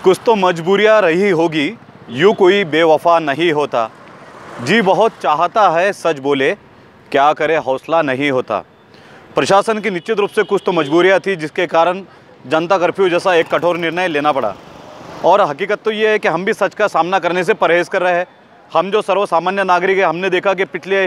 कुछ तो मजबूरियाँ रही होगी, यूँ कोई बेवफा नहीं होता। जी बहुत चाहता है सच बोले, क्या करे हौसला नहीं होता। प्रशासन की निश्चित रूप से कुछ तो मजबूरियाँ थी जिसके कारण जनता कर्फ्यू जैसा एक कठोर निर्णय लेना पड़ा। और हकीकत तो ये है कि हम भी सच का सामना करने से परहेज़ कर रहे हैं। हम जो सर्वसामान्य नागरिक हैं, हमने देखा कि पिछले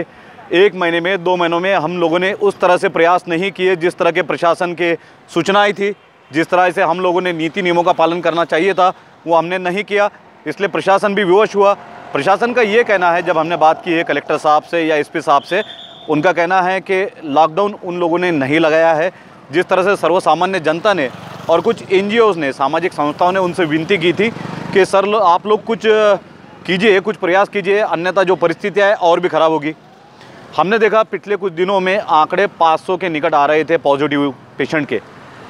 1 महीने में 2 महीनों में हम लोगों ने उस तरह से प्रयास नहीं किए जिस तरह के प्रशासन के सूचनाएँ थी, जिस तरह से हम लोगों ने नीति नियमों का पालन करना चाहिए था वो हमने नहीं किया। इसलिए प्रशासन भी विवश हुआ। प्रशासन का ये कहना है, जब हमने बात की है कलेक्टर साहब से या एसपी साहब से, उनका कहना है कि लॉकडाउन उन लोगों ने नहीं लगाया है। जिस तरह से सर्वसामान्य जनता ने और कुछ एनजीओज़ ने, सामाजिक संस्थाओं ने उनसे विनती की थी कि सर आप लोग कुछ कीजिए, कुछ प्रयास कीजिए, अन्यथा जो परिस्थितियाँ है और भी ख़राब होगी। हमने देखा पिछले कुछ दिनों में आंकड़े 500 के निकट आ रहे थे पॉजिटिव पेशेंट के,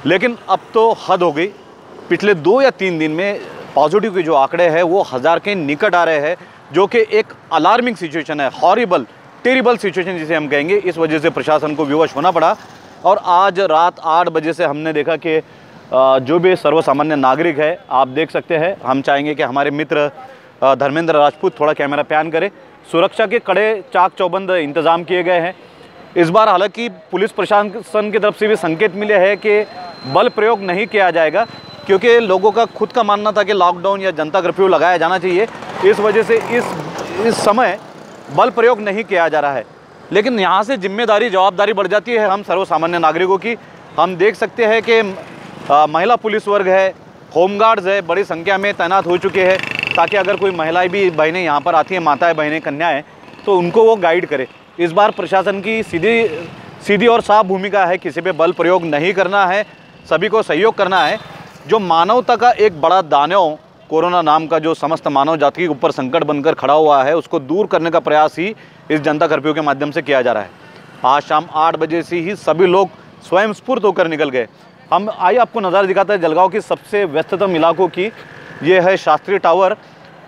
लेकिन अब तो हद हो गई। पिछले 2 या 3 दिन में पॉजिटिव के जो आंकड़े हैं वो 1000 के निकट आ रहे हैं, जो कि एक अलार्मिंग सिचुएशन है, हॉरिबल टेरिबल सिचुएशन जिसे हम कहेंगे। इस वजह से प्रशासन को विवश होना पड़ा। और आज रात 8 बजे से हमने देखा कि जो भी सर्वसामान्य नागरिक है, आप देख सकते हैं, हम चाहेंगे कि हमारे मित्र धर्मेंद्र राजपूत थोड़ा कैमरा पैन करें। सुरक्षा के कड़े चाक चौबंद इंतज़ाम किए गए हैं। इस बार हालांकि पुलिस प्रशासन की तरफ से भी संकेत मिले हैं कि बल प्रयोग नहीं किया जाएगा, क्योंकि लोगों का खुद का मानना था कि लॉकडाउन या जनता कर्फ्यू लगाया जाना चाहिए। इस वजह से इस समय बल प्रयोग नहीं किया जा रहा है। लेकिन यहाँ से जिम्मेदारी, जवाबदारी बढ़ जाती है हम सर्वसामान्य नागरिकों की। हम देख सकते हैं कि महिला पुलिस वर्ग है, होमगार्ड्स है, बड़ी संख्या में तैनात हो चुके हैं, ताकि अगर कोई महिलाएं भी बहनें यहाँ पर आती हैं, माताएं बहनें कन्याएं, तो उनको वो गाइड करे। इस बार प्रशासन की सीधी और साफ भूमिका है, किसी पे बल प्रयोग नहीं करना है, सभी को सहयोग करना है। जो मानवता का एक बड़ा दानव कोरोना नाम का जो समस्त मानव जाति के ऊपर संकट बनकर खड़ा हुआ है, उसको दूर करने का प्रयास ही इस जनता कर्फ्यू के माध्यम से किया जा रहा है। आज शाम 8 बजे से ही सभी लोग स्वयं स्फूर्त होकर निकल गए। हम आइए आपको नज़ारा दिखाते हैं जलगांव की सबसे व्यस्ततम इलाकों की। ये है शास्त्री टावर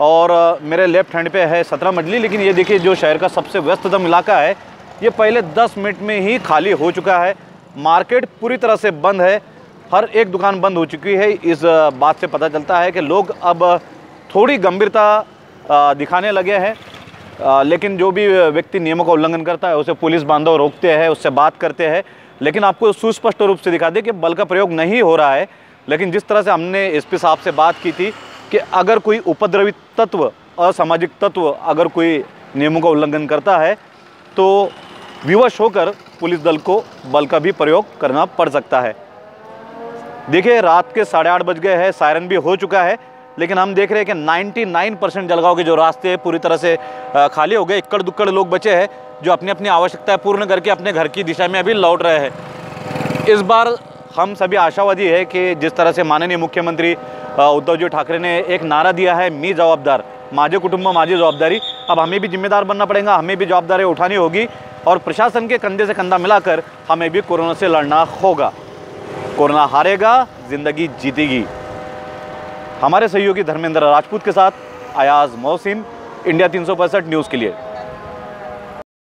और मेरे लेफ्ट हैंड पे है 17 मंडली। लेकिन ये देखिए, जो शहर का सबसे व्यस्ततम इलाका है, ये पहले 10 मिनट में ही खाली हो चुका है। मार्केट पूरी तरह से बंद है, हर एक दुकान बंद हो चुकी है। इस बात से पता चलता है कि लोग अब थोड़ी गंभीरता दिखाने लगे हैं। लेकिन जो भी व्यक्ति नियमों का उल्लंघन करता है उसे पुलिस बांधव रोकते हैं, उससे बात करते हैं। लेकिन आपको सुस्पष्ट रूप से दिखा दें कि बल का प्रयोग नहीं हो रहा है। लेकिन जिस तरह से हमने एसपी साहब से बात की थी कि अगर कोई उपद्रवी तत्व, असामाजिक तत्व अगर कोई नियमों का उल्लंघन करता है तो विवश होकर पुलिस दल को बल का भी प्रयोग करना पड़ सकता है। देखिए, रात के 8:30 बज गए हैं, सायरन भी हो चुका है, लेकिन हम देख रहे हैं कि 99% जलगांव के जो रास्ते पूरी तरह से खाली हो गए। इक्कड़ दुक्कड़ लोग बचे हैं जो अपनी अपनी आवश्यकताएं पूर्ण करके अपने घर की दिशा में अभी लौट रहे हैं। इस बार हम सभी आशावादी है कि जिस तरह से माननीय मुख्यमंत्री उद्धव जी ठाकरे ने एक नारा दिया है, मी जवाबदार, माझे कुटुंब माझी जवाबदारी। अब हमें भी जिम्मेदार बनना पड़ेगा, हमें भी जवाबदारी उठानी होगी और प्रशासन के कंधे से कंधा मिलाकर हमें भी कोरोना से लड़ना होगा। कोरोना हारेगा, जिंदगी जीतेगी। हमारे सहयोगी धर्मेंद्र राजपूत के साथ अयाज मोहसिन, इंडिया 365 न्यूज़ के लिए।